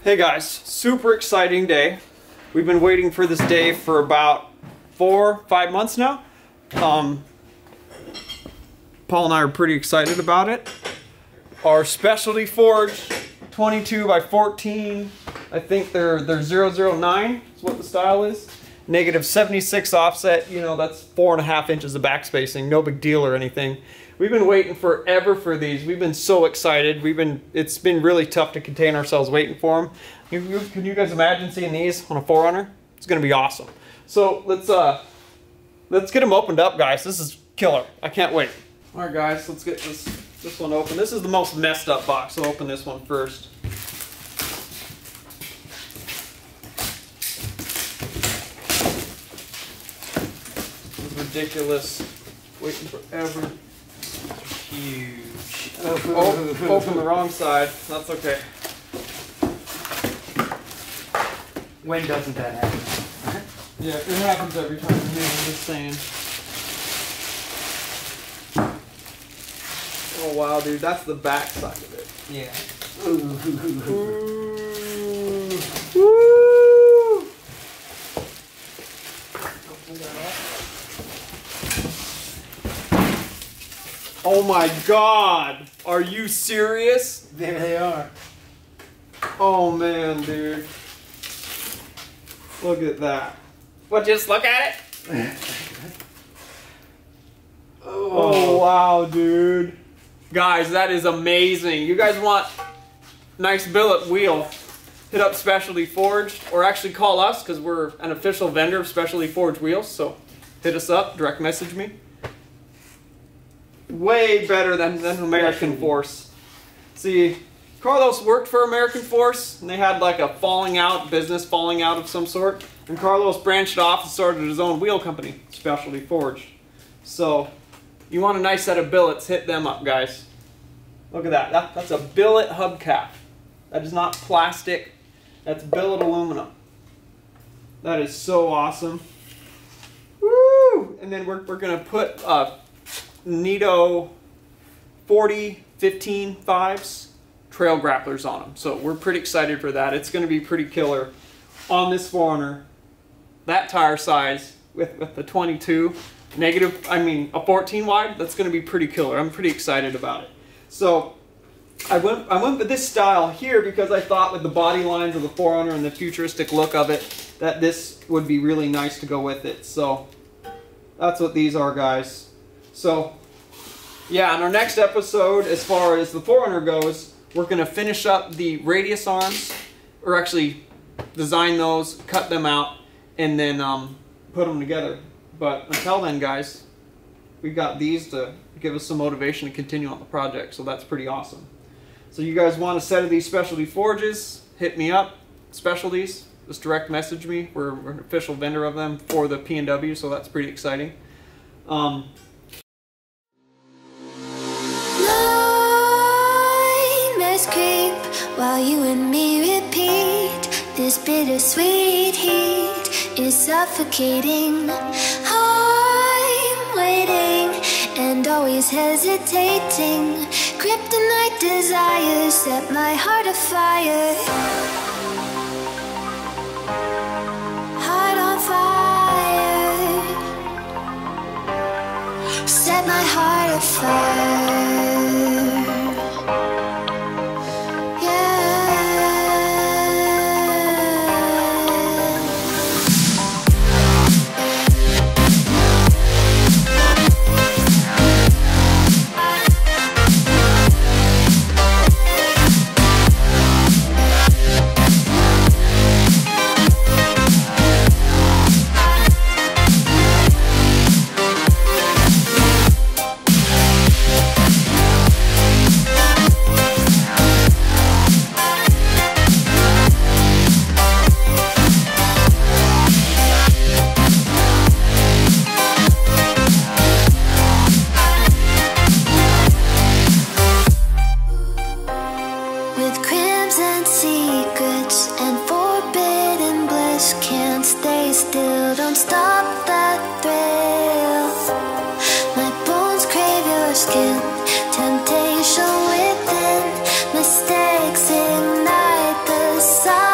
Hey guys, super exciting day. We've been waiting for this day for about 4-5 months now. Paul and I are pretty excited about it. Our specialty forge, 22 by 14, I think they're 009 is what the style is. -76 offset, you know, that's 4.5 inches of backspacing, no big deal or anything. We've been waiting forever for these. We've been so excited. It's been really tough to contain ourselves waiting for them. Can you guys imagine seeing these on a 4Runner? It's gonna be awesome. So let's get them opened up, guys. This is killer. I can't wait. All right, guys, let's get this one open. This is the most messed up box, so open this one first. This is ridiculous. Waiting forever. Huge. Oh, open the wrong side. That's okay. When doesn't that happen? Yeah, it happens every time. I'm just saying. Oh wow, dude, that's the back side of it. Yeah. Ooh. Woo! Oh my God! Are you serious? There they are. Oh man, dude. Look at that. Well, just look at it. Oh wow, dude. Guys, that is amazing. You guys want nice billet wheel, hit up Specialty Forged, or actually call us because we're an official vendor of Specialty Forged wheels, so hit us up, direct message me. Way better than American Force. See, Carlos worked for American Force, and they had like a business falling out of some sort, and Carlos branched off and started his own wheel company, Specialty Forged. So, you want a nice set of billets, hit them up, guys. Look at that. That's a billet hubcap. That is not plastic. That's billet aluminum. That is so awesome. Woo! And then we're going to put Nito 40-15 5s trail grapplers on them. So we're pretty excited for that. It's going to be pretty killer on this 4Runner. That tire size with the 22. A 14 wide, that's going to be pretty killer. I'm pretty excited about it. So I went with this style here because I thought with the body lines of the 4Runner and the futuristic look of it, that this would be really nice to go with it. So that's what these are, guys. So yeah, in our next episode, as far as the 4Runner goes, we're going to finish up the radius arms, or actually design those, cut them out, and then put them together. But until then, guys, we got these to give us some motivation to continue on the project, so that's pretty awesome. So you guys want a set of these Specialty Forges, hit me up, Specialties, just direct message me. We're an official vendor of them for the P&W, so that's pretty exciting. Nightmares creep while you and me repeat. This bittersweet heat is suffocating. I'm waiting and always hesitating. Kryptonite desires set my heart afire. Heart on fire. Set my heart afire. Skin, temptation within, mistakes ignite the sun.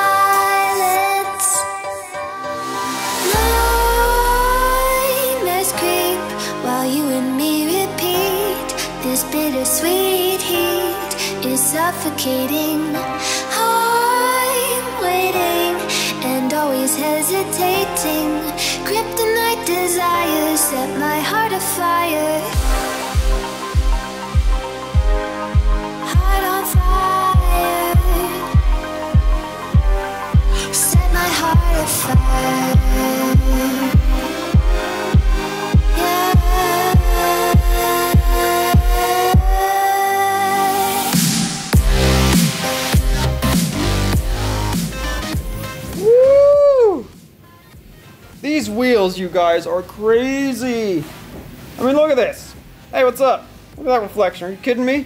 This bittersweet heat is suffocating. I'm waiting and always hesitating. Kryptonite desires set my heart afire. Heart on fire. Set my heart afire. Woo! These wheels, you guys, are crazy. I mean, look at this. Hey, what's up? Look at that reflection. Are you kidding me?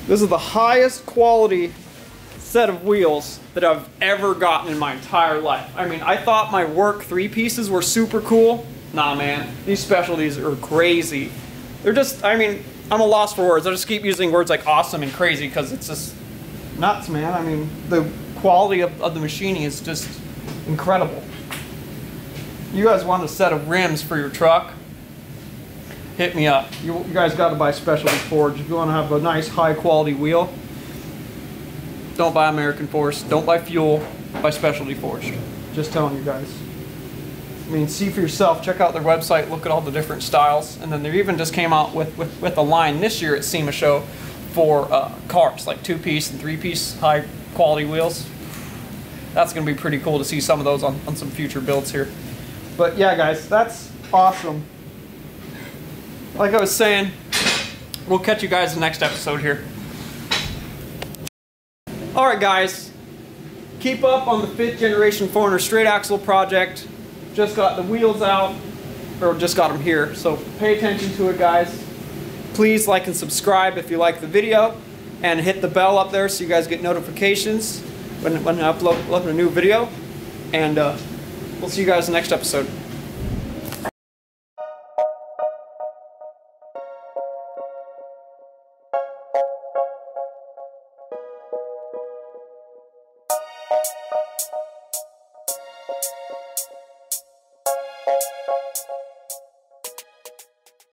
This is the highest quality set of wheels that I've ever gotten in my entire life. I mean, I thought my work 3-pieces were super cool. Nah, man, these specialties are crazy. They're just, I mean, I'm a loss for words. I just keep using words like awesome and crazy because it's just nuts, man. I mean, the quality of the machining is just incredible. You guys want a set of rims for your truck? Hit me up. You guys got to buy Specialty Forged if you want to have a nice high quality wheel. Don't buy American Force. Don't buy Fuel. Buy Specialty Forged. Just telling you guys. I mean, see for yourself. Check out their website. Look at all the different styles. And then they even just came out with a line this year at SEMA Show for cars, like 2-piece and 3-piece high quality wheels. That's going to be pretty cool to see some of those on some future builds here. But yeah, guys, that's awesome. Like I was saying, we'll catch you guys in the next episode here. Alright guys, keep up on the 5th generation 4Runner straight axle project. Just got the wheels out, or just got them here, so pay attention to it, guys. Please like and subscribe if you like the video, and hit the bell up there so you guys get notifications when I upload a new video. And we'll see you guys in the next episode.